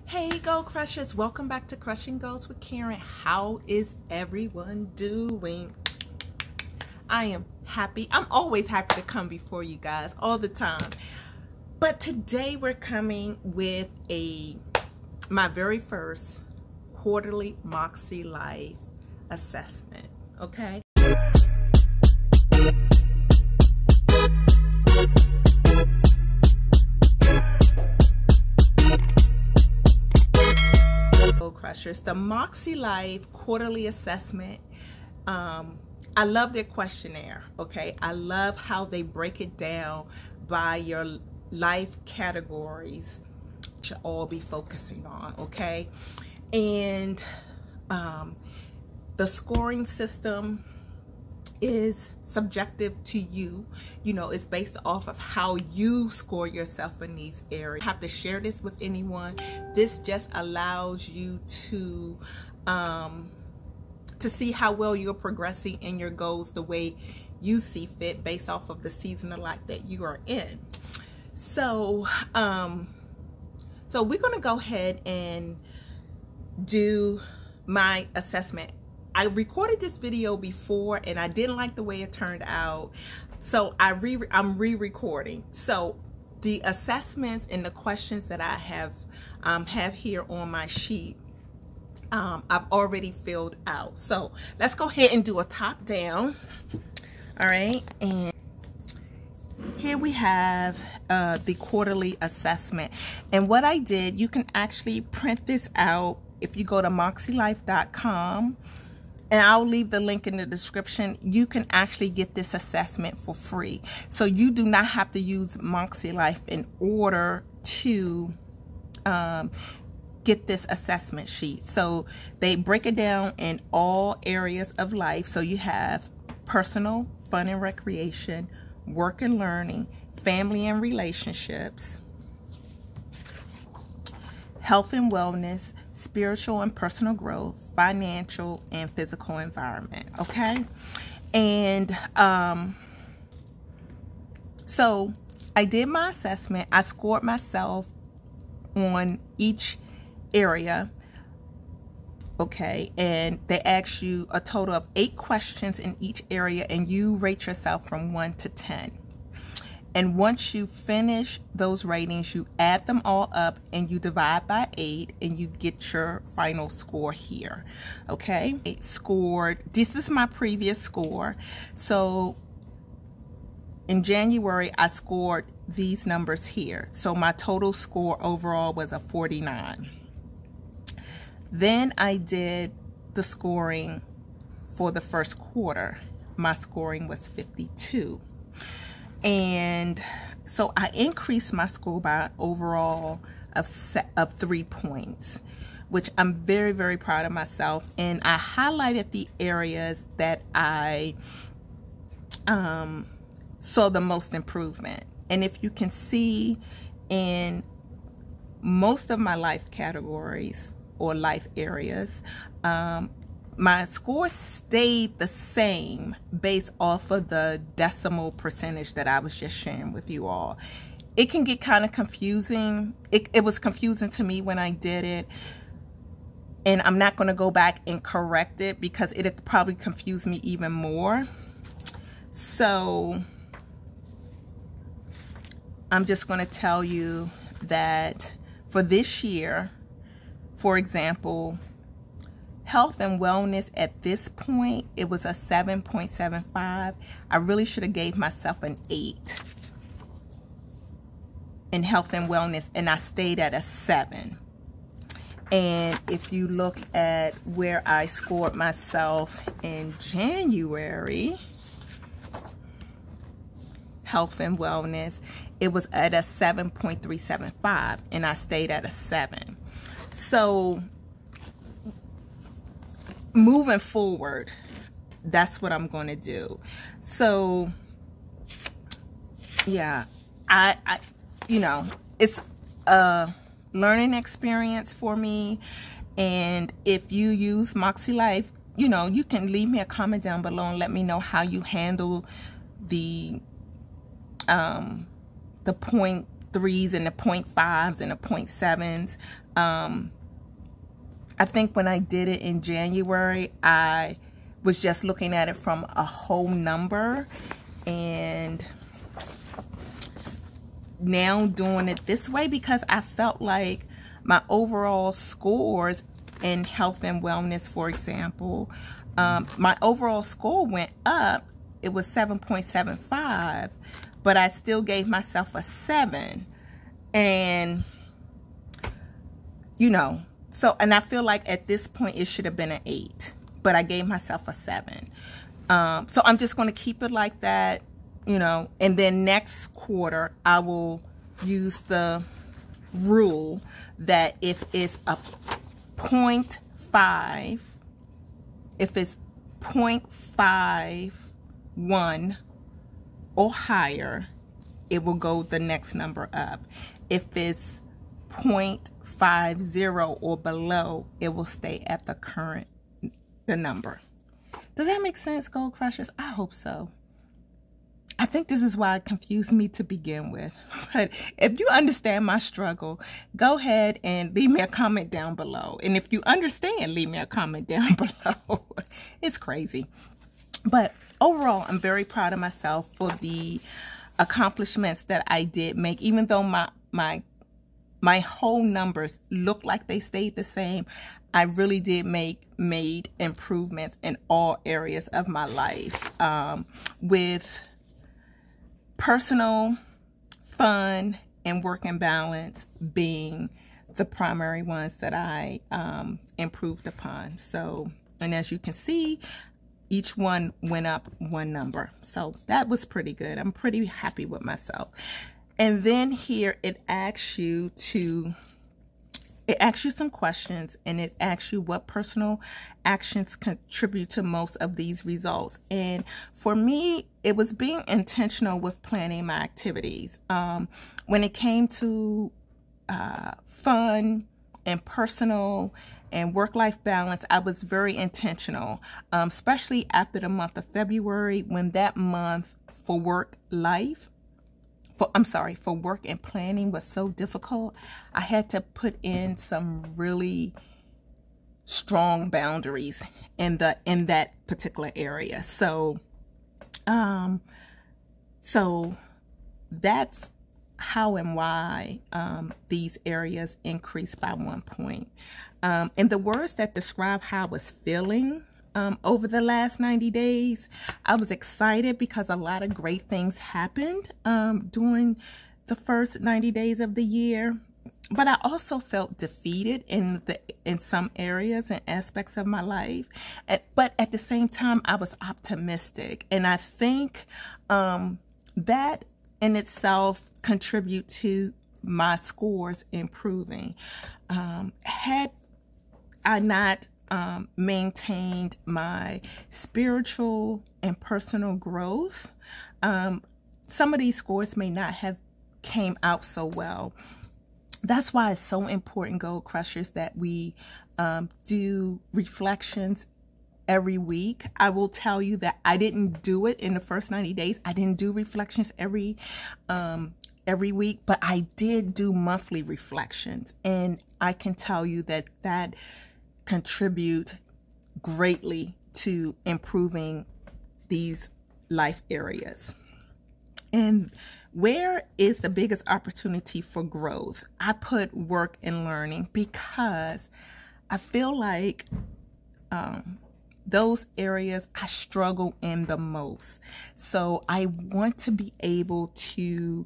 Hey Goal Krushers, welcome back to Krushin Goals with Karen. How is everyone doing? I am happy. I'm always happy to come before you guys all the time. But today we're coming with my very first quarterly MakseLife assessment, okay? Goal Krushers, the MakseLife quarterly assessment. I love their questionnaire, okay? I love how they break it down by your life categories to all be focusing on, okay? And the scoring system is subjective to you. You know, it's based off of how you score yourself in these areas. You have to share this with anyone. This just allows you to see how well you're progressing in your goals the way you see fit based off of the season of life that you are in. So so we're going to go ahead and do my assessment. I recorded this video before and I didn't like the way it turned out, so I'm re-recording. So the assessments and the questions that I have here on my sheet, I've already filled out. So let's go ahead and do a top down. All right, and here we have the quarterly assessment. And what I did, you can actually print this out if you go to MakseLife.com. And I'll leave the link in the description. You can actually get this assessment for free. So you do not have to use MakseLife in order to get this assessment sheet. So they break it down in all areas of life. So you have personal, fun and recreation, work and learning, family and relationships, health and wellness, spiritual and personal growth, financial and physical environment, okay? And so I did my assessment. I scored myself on each area, okay? And they ask you a total of 8 questions in each area, and you rate yourself from 1 to 10. And once you finish those ratings, you add them all up and you divide by 8 and you get your final score here. Okay, it scored, this is my previous score. So in January, I scored these numbers here. So my total score overall was a 49. Then I did the scoring for the first quarter. My scoring was 52. And so I increased my score by overall of 3 points, which I'm very, very proud of myself. And I highlighted the areas that I saw the most improvement. And if you can see, in most of my life categories or life areas, my score stayed the same based off of the decimal percentage that I was just sharing with you all. It can get kind of confusing. It was confusing to me when I did it. And I'm not going to go back and correct it because it'd probably confuse me even more. So I'm just going to tell you that for this year, for example, health and wellness at this point, it was a 7.75. I really should have gave myself an 8 in health and wellness, and I stayed at a 7. And if you look at where I scored myself in January, health and wellness, it was at a 7.375, and I stayed at a 7. So moving forward, that's what I'm going to do. So yeah, I you know, it's a learning experience for me. And if you use MakseLife, you know, you can leave me a comment down below and let me know how you handle the point 0.3s and the 0.5s and the 0.7s. I think when I did it in January, I was just looking at it from a whole number, and now doing it this way because I felt like my overall scores in health and wellness, for example, my overall score went up. It was 7.75, but I still gave myself a 7. And, you know, so, and I feel like at this point it should have been an 8, but I gave myself a 7. So I'm just going to keep it like that, you know, and then next quarter I will use the rule that if it's a 0.5, if it's 0.51 or higher, it will go the next number up. If it's 0.50 or below, it will stay at the number. Does that make sense, Goal Krushers? I hope so. I think this is why it confused me to begin with. But if you understand my struggle, go ahead and leave me a comment down below. And if you understand, leave me a comment down below. It's crazy. But overall, I'm very proud of myself for the accomplishments that I did make. Even though my whole numbers look like they stayed the same, I really did made improvements in all areas of my life, with personal, fun, and work and balance being the primary ones that I improved upon. So, and as you can see, each one went up 1 number. So that was pretty good. I'm pretty happy with myself. And then here it asks you some questions, and it asks you what personal actions contribute to most of these results. And for me, it was being intentional with planning my activities. When it came to fun and personal and work-life balance, I was very intentional, especially after the month of February, when that month for work and planning was so difficult. I had to put in some really strong boundaries in that particular area. So that's how and why these areas increased by 1 point. And the words that describe how I was feeling over the last 90 days, I was excited because a lot of great things happened during the first 90 days of the year. But I also felt defeated in some areas and aspects of my life. But at the same time, I was optimistic. And I think that in itself contribute to my scores improving. Had I not maintained my spiritual and personal growth, some of these scores may not have came out so well. That's why it's so important, Goal Krushers, that we do reflections every week. I will tell you that I didn't do it in the first 90 days. I didn't do reflections every week, but I did do monthly reflections, and I can tell you that contribute greatly to improving these life areas. And where is the biggest opportunity for growth? I put work and learning because I feel like those areas I struggle in the most. So I want to be able to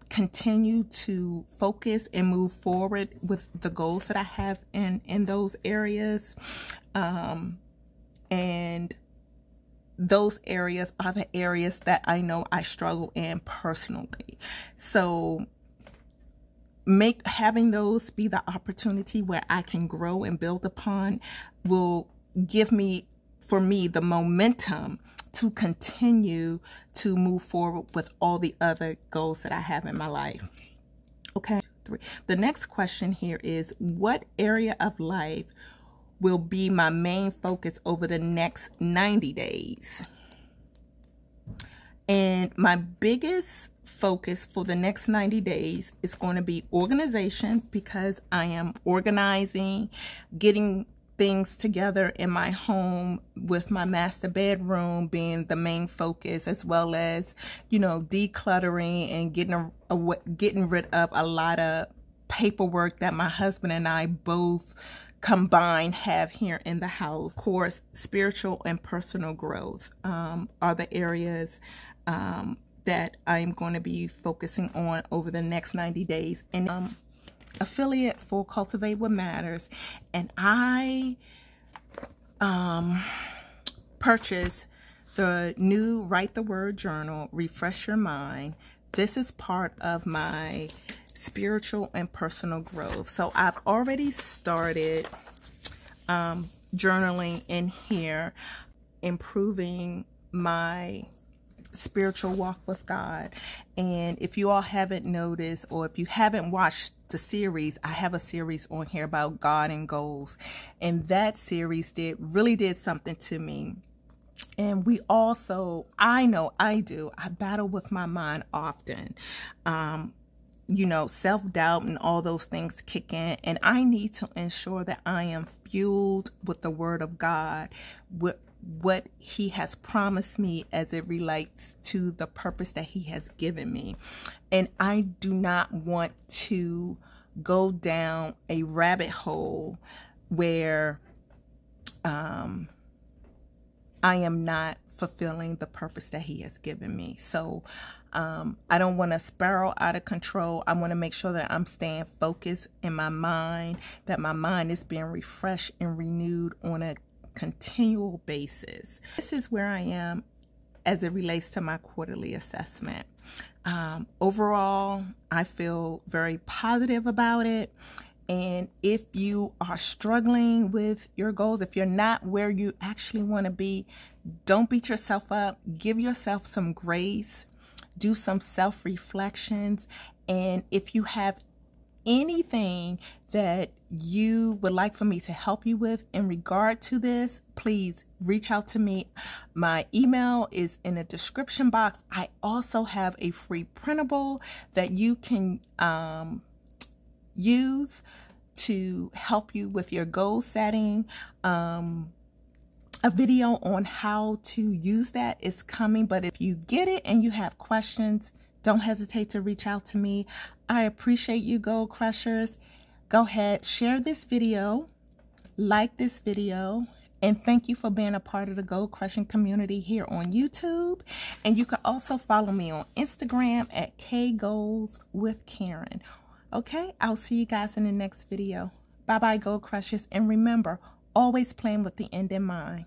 continue to focus and move forward with the goals that I have in those areas. And those areas are the areas that I know I struggle in personally. So having those be the opportunity where I can grow and build upon will give me the momentum to continue to move forward with all the other goals that I have in my life. Okay. The next question here is, what area of life will be my main focus over the next 90 days? And my biggest focus for the next 90 days is going to be organization, because I am organizing, getting things together in my home, with my master bedroom being the main focus, as well as, you know, decluttering and getting rid of a lot of paperwork that my husband and I both combined have here in the house. Of course, spiritual and personal growth are the areas that I'm going to be focusing on over the next 90 days. And affiliate for Cultivate What Matters, and I purchased the new Write the Word journal, Refresh Your Mind. This is part of my spiritual and personal growth. So I've already started journaling in here, improving my spiritual walk with God. And if you all haven't noticed, or if you haven't watched the series, I have a series on here about God and goals, and that series really did something to me. And we also, I know I battle with my mind often. You know, self-doubt and all those things kick in, and I need to ensure that I am fueled with the Word of God, with what He has promised me as it relates to the purpose that He has given me. And I do not want to go down a rabbit hole where I am not fulfilling the purpose that He has given me. So I don't want to spiral out of control. I want to make sure that I'm staying focused in my mind, that my mind is being refreshed and renewed on a continual basis. This is where I am as it relates to my quarterly assessment. Overall, I feel very positive about it. And if you are struggling with your goals, if you're not where you actually want to be, don't beat yourself up. Give yourself some grace. Do some self-reflections. And if you have anything that you would like for me to help you with in regard to this, please reach out to me. My email is in the description box. I also have a free printable that you can use to help you with your goal setting. A video on how to use that is coming, but if you get it and you have questions, don't hesitate to reach out to me. I appreciate you, Goal Krushers. Go ahead, share this video, like this video, and thank you for being a part of the Goal Crushing community here on YouTube. And you can also follow me on Instagram at kgoalswithkaren. Okay, I'll see you guys in the next video. Bye-bye, Goal Krushers. And remember, always plan with the end in mind.